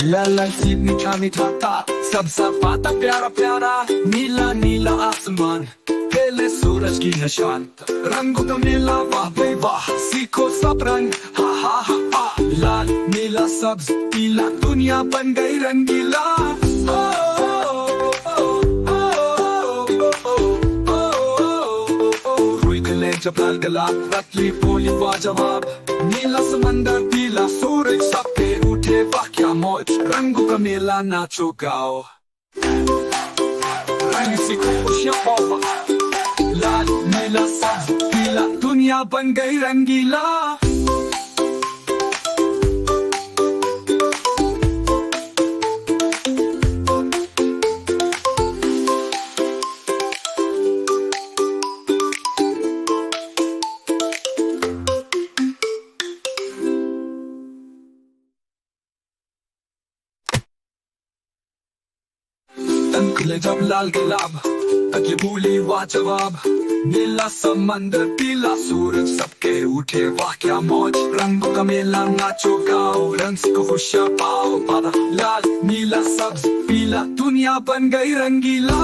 लाला सी मीठा मीठा था, सब सफाता प्यारा प्यारा, नीला नीला आसमान, पहले सूरज की निशान, रंगों का मेला वाह भाई वाह, सीखो सब रंग हा हा हा हा, लाल नीला सब्ज पीला, दुनिया बन गई रंगीला। ओ, ओ, ओ, रुई खिले जब लाल गुलाब, रतली बोली वाह जवाब, नीला समंदर पीला सूरज, सबके उठे वाह क्या मौज, रंगों का मेला नाचो गाओ, रंग सीखो खुशियाँ पाओ, लाल नीला सब्ज पीला, दुनिया बन गई रंगीला। तन खिले जब लाल गुलाब, कजली बोली वाह जवाब, नीला समंदर पीला सूरज, सबके उठे वाह क्या मौज, रंगों का मेला नाचो गाओ, रंग को खुशियाँ पाओ, लाल नीला सब्ज पीला, दुनिया बन गई रंगीला।